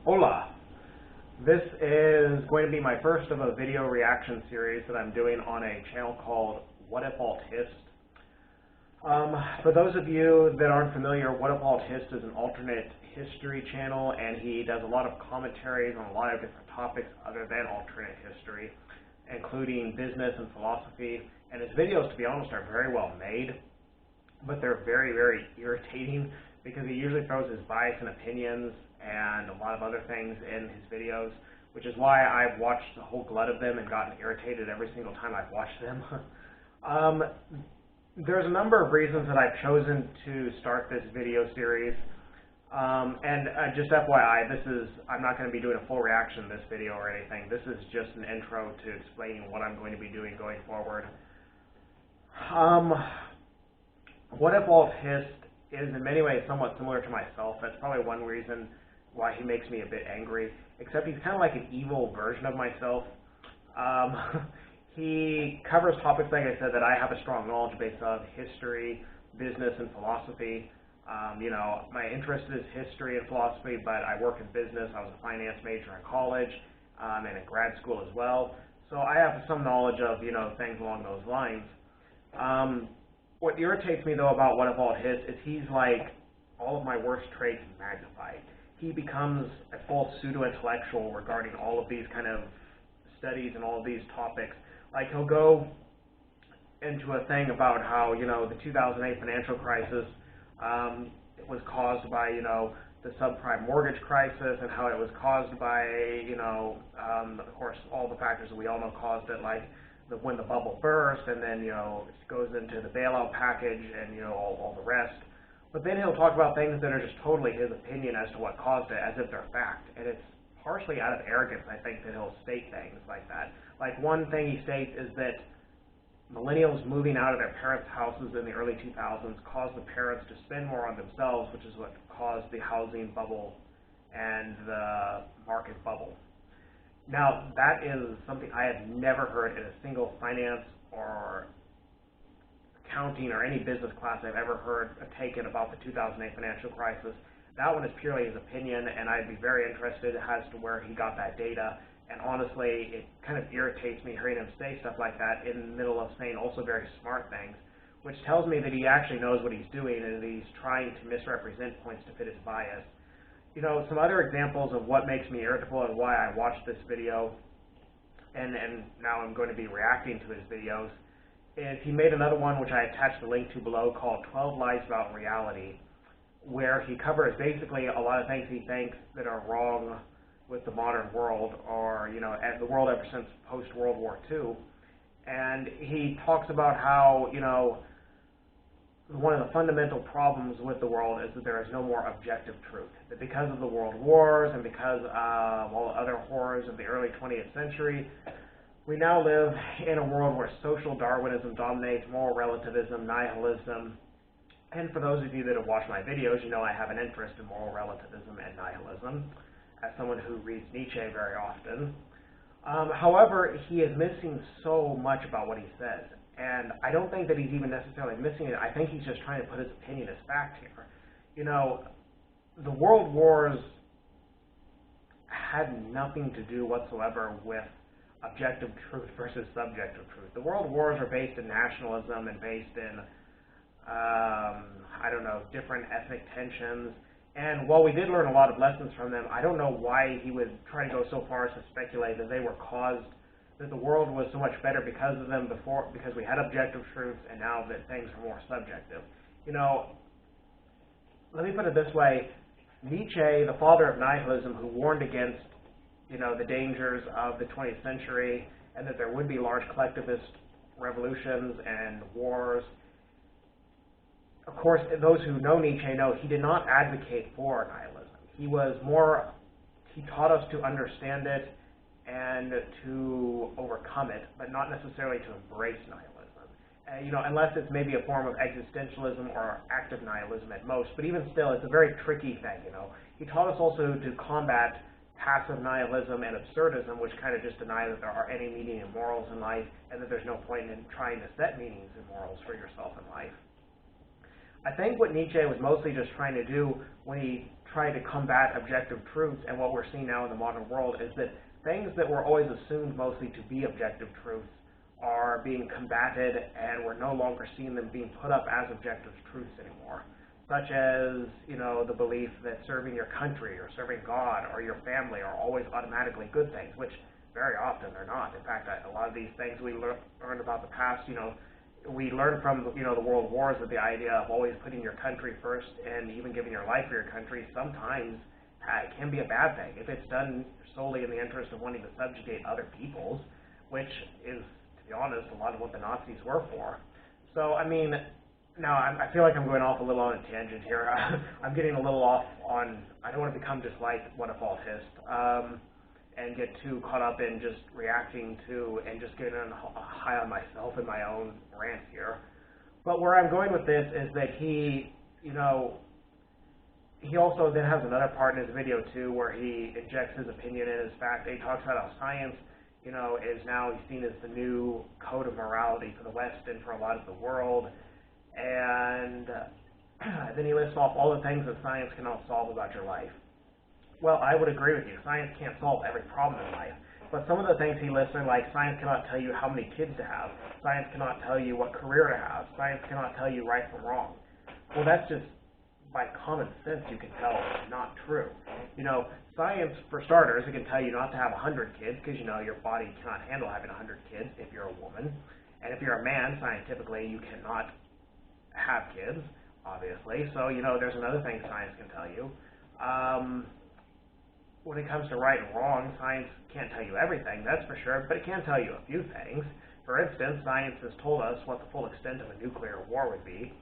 Hola! This is going to be my first of a video reaction series that I'm doing on a channel called Whatifalthist. For those of you that aren't familiar, Whatifalthist is an alternate history channel, and he does a lot of commentaries on a lot of different topics other than alternate history, including business and philosophy. And his videos, to be honest, are very well made, but they're very, very irritating because he usually throws his bias and opinions and a lot of other things in his videos, which is why I've watched the whole glut of them and gotten irritated every single time I've watched them. There's a number of reasons that I've chosen to start this video series. Just FYI, I'm not going to be doing a full reaction to this video or anything. This is just an intro to explaining what I'm going to be doing going forward. Whatifalthist is in many ways somewhat similar to myself. That's probably one reason why he makes me a bit angry, except he's kind of like an evil version of myself. He covers topics, like I said, that I have a strong knowledge base of: history, business, and philosophy. My interest is history and philosophy, but I work in business. I was a finance major in college and in grad school as well. So I have some knowledge of, things along those lines. What irritates me, though, about Whatifalthist is he's like all of my worst traits magnified. He becomes a full pseudo-intellectual regarding all of these kind of studies and all of these topics. Like, he'll go into a thing about how, the 2008 financial crisis it was caused by, the subprime mortgage crisis, and how it was caused by, of course, all the factors that we all know caused it, like when the bubble burst, and then, it goes into the bailout package and, all the rest. But then he'll talk about things that are just totally his opinion as to what caused it, as if they're fact. And it's partially out of arrogance, I think, that he'll state things like that. Like, one thing he states is that millennials moving out of their parents' houses in the early 2000s caused the parents to spend more on themselves, which is what caused the housing bubble and the market bubble. Now, that is something I have never heard in a single finance or accounting or any business class I've ever heard taken about the 2008 financial crisis. That one is purely his opinion, and I'd be very interested as to where he got that data. And honestly, it kind of irritates me hearing him say stuff like that in the middle of saying also very smart things, which tells me that he actually knows what he's doing and that he's trying to misrepresent points to fit his bias. Some other examples of what makes me irritable and why I watched this video, and now I'm going to be reacting to his videos, is he made another one, which I attached the link to below, called 12 Lies About Reality, where he covers basically a lot of things he thinks that are wrong with the modern world, or, the world ever since post-World War II. And he talks about how, one of the fundamental problems with the world is that there is no more objective truth. That because of the world wars and because of all the other horrors of the early 20th century, we now live in a world where social Darwinism dominates, moral relativism, nihilism. And for those of you that have watched my videos, I have an interest in moral relativism and nihilism, as someone who reads Nietzsche very often. However, he is missing so much about what he says. And I don't think that he's even necessarily missing it. I think he's just trying to put his opinion as fact here. The world wars had nothing to do whatsoever with objective truth versus subjective truth. The world wars are based in nationalism and based in, different ethnic tensions. And while we did learn a lot of lessons from them, I don't know why he would try to go so far as to speculate that they were caused, that the world was so much better because of them before, because we had objective truths, and now that things are more subjective. Let me put it this way. Nietzsche, the father of nihilism, who warned against, the dangers of the 20th century and that there would be large collectivist revolutions and wars. Of course, those who know Nietzsche know he did not advocate for nihilism. He taught us to understand it and to overcome it, but not necessarily to embrace nihilism. Unless it's maybe a form of existentialism or active nihilism at most, but even still, it's a very tricky thing, He taught us also to combat passive nihilism and absurdism, which kind of just deny that there are any meaning and morals in life, and that there's no point in trying to set meanings and morals for yourself in life. I think what Nietzsche was mostly just trying to do when he tried to combat objective truths, and what we're seeing now in the modern world, is that things that were always assumed mostly to be objective truths are being combated, and we're no longer seeing them being put up as objective truths anymore. Such as, the belief that serving your country or serving God or your family are always automatically good things, which very often they're not. In fact, a lot of these things we learned about the past, we learned from, the world wars, that the idea of always putting your country first and even giving your life for your country sometimes can be a bad thing if it's done solely in the interest of wanting to subjugate other peoples, which is, to be honest, a lot of what the Nazis were for. So, now I feel like I'm going off a little on a tangent here. I'm getting a little off on, I don't want to become just like Whatifalthist, and get too caught up in just reacting to and just getting high on myself and my own rant here. But where I'm going with this is that he also then has another part in his video too where he injects his opinion in his fact. He talks about how science, is now seen as the new code of morality for the West and for a lot of the world. And then he lists off all the things that science cannot solve about your life. Well, I would agree with you. Science can't solve every problem in life. But some of the things he lists are like, science cannot tell you how many kids to have. Science cannot tell you what career to have. Science cannot tell you right from wrong. Well, that's just, by common sense, you can tell it's not true. Science, for starters, it can tell you not to have 100 kids because, your body cannot handle having 100 kids if you're a woman. And if you're a man, scientifically, you cannot have kids, obviously. So, there's another thing science can tell you. When it comes to right and wrong, science can't tell you everything, that's for sure, but it can tell you a few things. For instance, science has told us what the full extent of a nuclear war would be.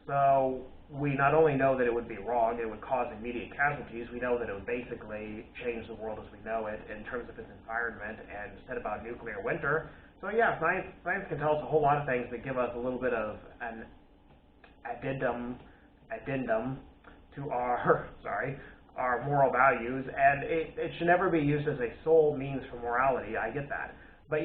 So we not only know that it would be wrong, it would cause immediate casualties, we know that it would basically change the world as we know it in terms of its environment and set about nuclear winter. So yeah, science can tell us a whole lot of things that give us a little bit of an addendum to our, our moral values, and it should never be used as a sole means for morality. I get that. But,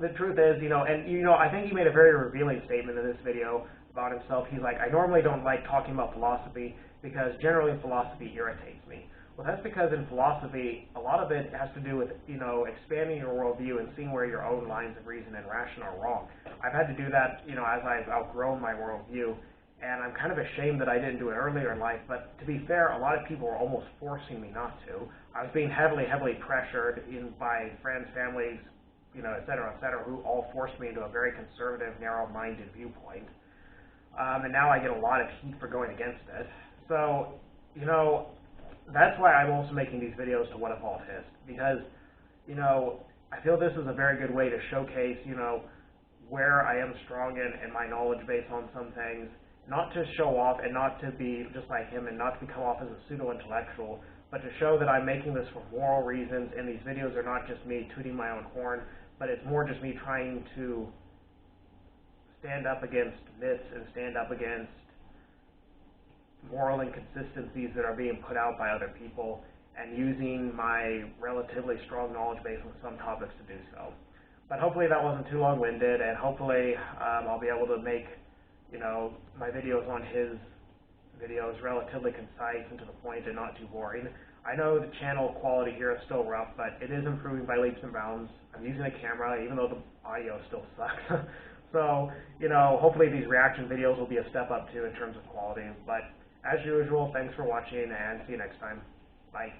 the truth is, I think he made a very revealing statement in this video about himself. He's like, I normally don't like talking about philosophy because generally philosophy irritates me. Well, that's because in philosophy, a lot of it has to do with, expanding your worldview and seeing where your own lines of reason and ration are wrong. I've had to do that, as I've outgrown my worldview. And I'm kind of ashamed that I didn't do it earlier in life, but to be fair, a lot of people were almost forcing me not to. I was being heavily pressured by friends, families, et cetera, who all forced me into a very conservative, narrow-minded viewpoint. And now I get a lot of heat for going against it. So, that's why I'm also making these videos to Whatifalthist, because, I feel this is a very good way to showcase, where I am strong in and my knowledge base on some things. Not to show off and not to be just like him and not to come off as a pseudo-intellectual, but to show that I'm making this for moral reasons, and these videos are not just me tooting my own horn, but it's more just me trying to stand up against myths and stand up against moral inconsistencies that are being put out by other people, and using my relatively strong knowledge base on some topics to do so. But hopefully that wasn't too long-winded, and hopefully I'll be able to make my videos on his videos relatively concise and to the point and not too boring. I know the channel quality here is still rough, but it is improving by leaps and bounds. I'm using a camera, even though the audio still sucks. So, hopefully these reaction videos will be a step up too in terms of quality. But as usual, thanks for watching and see you next time. Bye.